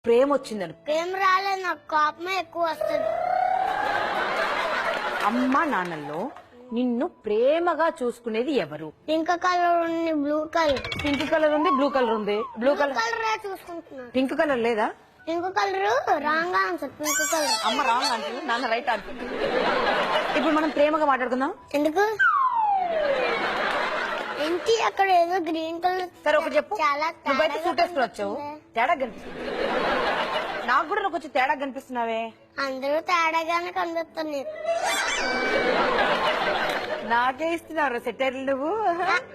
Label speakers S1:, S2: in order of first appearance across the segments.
S1: ప్రేమ వచ్చిందను.
S2: ప్రేమ రాలేదు, నాకు కోపమే ఎక్కువ వస్తుంది.
S1: అమ్మా నాన్నల్లో నిన్ను ప్రేమగా చూసుకునేది ఎవరు?
S2: పింక్ కలర్ ఉంది, బ్లూ కలర్.
S1: పింక్ కలర్ ఉంది, బ్లూ కలర్ ఉంది. బ్లూ కలర్
S2: చూసుకుంటున్నాను.
S1: పింక్ కలర్ లేదా?
S2: Pink colour wrong answer. Pink colour.
S1: అమ్మ రాంగ్ అంటుంది, నాన్న రైట్ అంటుంది. ఇప్పుడు మనం ప్రేమగా మాట్లాడుకుందాం.
S2: ఎందుకు ఏంటి అక్కడ ఏదో గ్రీన్ కలర్?
S1: సరే ఒకటి చెప్పు.
S2: చాలా
S1: నువ్వైతే సూట్ వేసుకుని వచ్చావు, తేడా కనిపిస్తుంది. నాకు కూడా నువ్వు కొంచెం తేడా కనిపిస్తున్నావే.
S2: అందరూ తేడాగానే కనిపిస్తుంది.
S1: నాకే ఇస్తున్నారు సెటైర్లు నువ్వు.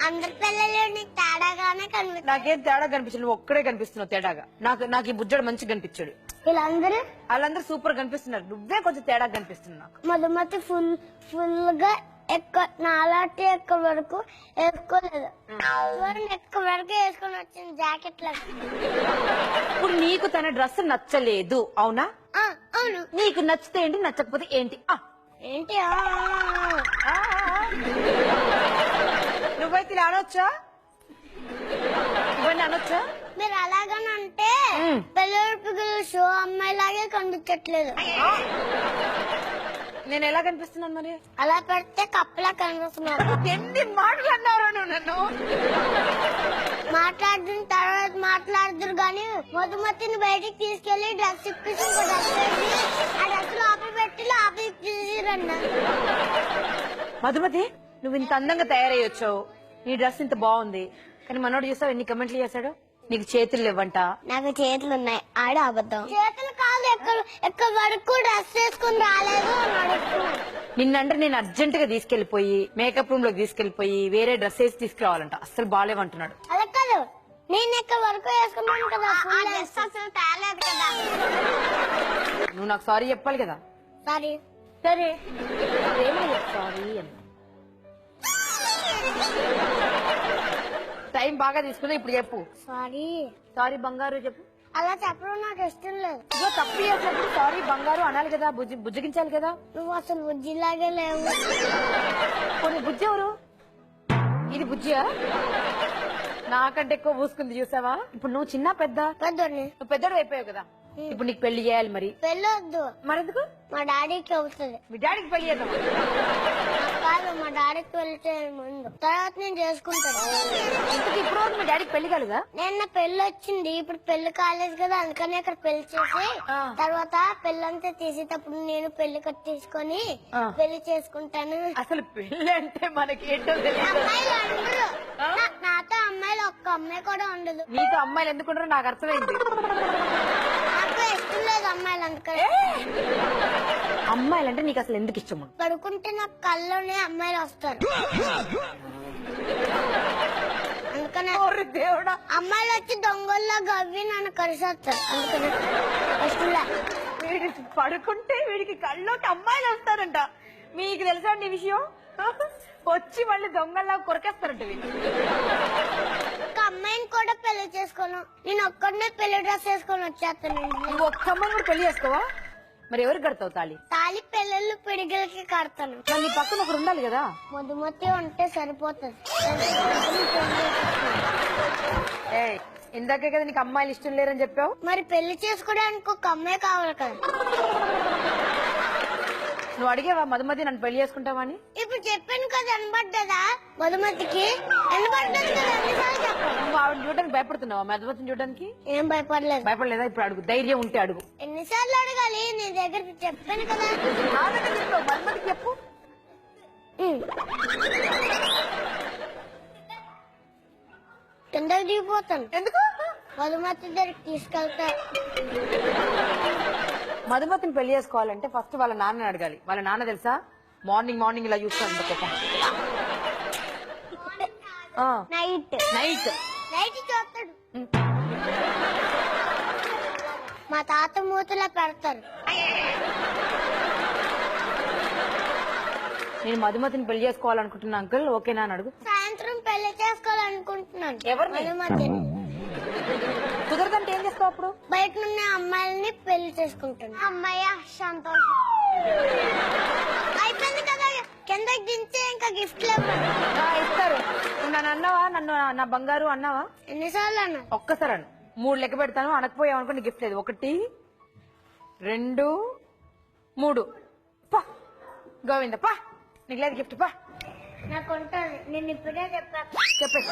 S2: అందరి పిల్లలు నీకు తేడాగానే కనిపిస్తుంది.
S1: నాకేం తేడా కనిపించదు, నువ్వు ఒక్కడే కనిపిస్తున్నావు తేడాగా. నాకు ఈ బుజ్జడు మంచిగా కనిపించాడు. వాళ్ళందరూ సూపర్ కనిపిస్తున్నారు, నువ్వే కొంచెం తేడా కనిపిస్తుంది నాకు.
S2: మధుమతి ఫుల్ గా నాలాంటి ఎక్క వరకు వేసుకోలేదు. ఎక్క వరకు వేసుకొని వచ్చింది జాకెట్ లాగా.
S1: ఇప్పుడు నీకు తన డ్రెస్ నచ్చలేదు అవునా?
S2: అవును.
S1: నీకు నచ్చితే ఏంటి, నచ్చకపోతే ఏంటి?
S2: ఏంటి
S1: నువ్వైతే ఇలా అనొచ్చా? ఇవన్నీ అనొచ్చా?
S2: మీరు అలాగనంటే పిల్లలు పిల్లలు షో అమ్మాయి లాగే కనిపించట్లేదు.
S1: నేను ఎలా కనిపిస్తున్నాను మరి?
S2: అలా పెడితే కప్పలా కనిపిస్తున్నాను.
S1: ఎన్ని మాటలు అన్నారు నన్ను.
S2: మాట్లాడిన తర్వాత మాట్లాడుతురు గాని మధుమతిని బయటికి తీసుకెళ్లి డ్రెస్ ఇప్పించి ఆ డ్రెస్ లోపల పెట్టి లోపల తీసిరన్నా.
S1: మధుమతి నువ్వు ఇంత అందంగా తయారయ్యొచ్చావు, నీ డ్రెస్ ఇంత బాగుంది, కానీ మనోడు చూసావు ఎన్ని కమెంట్లు చేశాడు. నీకు చేతులు లేవంట.
S2: నాకు చేతులు ఉన్నాయి, ఆడ అబద్ధం. చేతులు కాదు, ఎక్కడ వరకు డ్రెస్ వేసుకుని రాలేదు.
S1: నిన్నంటే నేను అర్జెంట్ గా తీసుకెళ్లిపోయి మేకప్ రూమ్ లోకి తీసుకెళ్లిపోయి వేరే డ్రెస్ వేసి తీసుకురావాలంట. అస్సలు బాలేవంటున్నాడు.
S2: అలా కాదు, నేను ఎక్కడ వరకు వేసుకున్నాను కదా, అసలు తేలేదు కదా.
S1: నువ్వు నాకు సారీ చెప్పాలి కదా.
S2: సారీ.
S1: సరే సారీ అని టైం బాగా తీసుకున్నా, ఇప్పుడు చెప్పు.
S2: సారీ.
S1: సారీ బంగారు చెప్పు.
S2: అలా చెప్పడం నాకు ఇష్టం లేదు.
S1: ఇదో తప్పు చేసినప్పుడు సారీ బంగారు అనాలి కదా, బుజ్జగించాలి కదా.
S2: నువ్వు అసలు బుజ్జిలాగే లేవు.
S1: కొన్ని బుజ్జి ఎవరు? ఇది బుజ్జియా? నాకంటే ఎక్కువ పూసుకుంది చూసావా. ఇప్పుడు నువ్వు చిన్న పెద్ద?
S2: పెద్దోడిని.
S1: నువ్వు పెద్దడు అయిపోయావు కదా, ఇప్పుడు నీకు పెళ్లి చేయాలి. మరి
S2: పెళ్ళొద్దు.
S1: మరెందుకు?
S2: మా డాడీకి అవుతుంది.
S1: మీ డాడీకి పెళ్లి చేద్దాం.
S2: కాదు, మా డాడీకి వెళ్తే ముందు తర్వాత నేను చేసుకుంటాను.
S1: ఇంతకు ఇప్పుడు వరకు మీ డాడీకి పెళ్లి కాలేదా?
S2: నిన్న పెళ్లి వచ్చింది, ఇప్పుడు పెళ్లి కాలేదు కదా, అందుకని అక్కడ పెళ్లి చేసి తర్వాత పెళ్ళంతా తీసేటప్పుడు నేను పెళ్లి కట్టేసుకొని పెళ్లి చేసుకుంటాను.
S1: అసలు పెళ్లి అంటే మనకి ఏంటో తెలియదు.
S2: అమ్మాయిలు అందరూ నాతో అమ్మాయిలు ఒక్క అమ్మాయి కూడా ఉండదు.
S1: నీతో అమ్మాయిలు ఎందుకుంటారో నాకు అర్థమైంది.
S2: నాకు ఇష్టం లేదు అమ్మాయిలు, అందుకని.
S1: అమ్మాయిలంటే నీకు అసలు ఎందుకు ఇష్టం?
S2: పడుకుంటే నాకు కళ్ళలోనే అమ్మాయిలు వస్తారు, అందుకనే.
S1: దేవుడా,
S2: అమ్మాయిలు వచ్చి దొంగల్లో గవ్వి నన్ను కరిసేస్తారు, అందుకనే ఇష్టం లేదు.
S1: వీడి పడుకుంటే వీడికి కళ్ళలోకి అమ్మాయిలు వస్తారంట. మీకు తెలుసా నీ విషయం? వచ్చి మళ్ళీ దొంగల్లా కొరకేస్తారంట వీళ్ళు.
S2: ఒక అమ్మాయిని కూడా పెళ్లి చేసుకోను, నేను ఒక్కడనే పెళ్లి డ్రెస్ వేసుకొని వచ్చేస్తాను.
S1: నువ్వు ఒక్క అమ్మాయిని కూడా పెళ్లి చేసుకోవా? మరి ఎవరికి కడతావు తాళి?
S2: తాళి పెళ్ళిళ్ళు పిడిగిలకి కడతాను.
S1: నీ పక్కన ఒకరు ఉండాలి కదా.
S2: మధుమతి ఉంటే సరిపోతుంది.
S1: ఇందాకే కదా నీకు అమ్మాయిలు ఇష్టం లేరని చెప్పావు.
S2: మరి పెళ్లి చేసుకోవడానికి ఒక అమ్మాయి కావాలి కదా.
S1: నువ్వు అడిగేవా మధుమతి నన్ను పెళ్లి చేసుకుంటావా అని?
S2: ఇప్పుడు చెప్పాను కదా, వినబడ్డదా? మధుమతికి వినబడ్డది కదా, ఎన్నిసార్లు చెప్పాను.
S1: నువ్వు ఆవిడ చూడడానికి భయపడుతున్నావా? మధుమతిని చూడడానికి
S2: ఏం భయపడలేదు.
S1: భయపడలేదా? ఇప్పుడు అడుగు, ధైర్యం ఉంటే అడుగు.
S2: ఎన్నిసార్లు అడగాలి? నీ దగ్గరికి చెప్పాను కదా.
S1: మధుమతికి చెప్పు.
S2: కిందకి దిగిపోతాను.
S1: ఎందుకు?
S2: మధుమతి దగ్గరికి తీసుకెళ్తా.
S1: మధుమతిని పెళ్లి చేసుకోవాలంటే ఫస్ట్ వాళ్ళ నాన్నని అడగాలి. వాళ్ళ నాన్న తెలుసా, మార్నింగ్ ఇలా చూస్తాను.
S2: నైట్
S1: నైట్
S2: చూస్తాడు. మా తాత మూతలా పెడతారు.
S1: నేను మధుమతిని పెళ్లి చేసుకోవాలనుకుంటున్నా అంకుల్, ఓకేనా అని అడుగు.
S2: సాయంత్రం పెళ్లి చేసుకోవాలనుకుంటున్నాను.
S1: ఎవరిని?
S2: మధుమతిని.
S1: కుదరదంటే ఏం చేస్తావు అప్పుడు?
S2: బయట ఉన్న అమ్మాయిల్ని పెళ్లి చేసుకుంటాను. అమ్మాయి సంతోషం అయిపోయింది కదా, కిందకి దించే ఇంకా గిఫ్ట్
S1: ఇస్తారు. నన్ను అన్నావా? నన్ను నా బంగారు అన్నావా?
S2: ఎన్నిసార్లు అన్నా?
S1: ఒక్కసారి అను. 3 లెక్క పెడతాను, అనకపోయావు అనుకో నీ గిఫ్ట్ లేదు. 1 2 3 పా గోవింద పా, నీకు లేదు గిఫ్ట్ పా.
S2: నాకు ఉంటుంది, నేను ఇప్పుడే చెప్పా.
S1: చెప్పేసి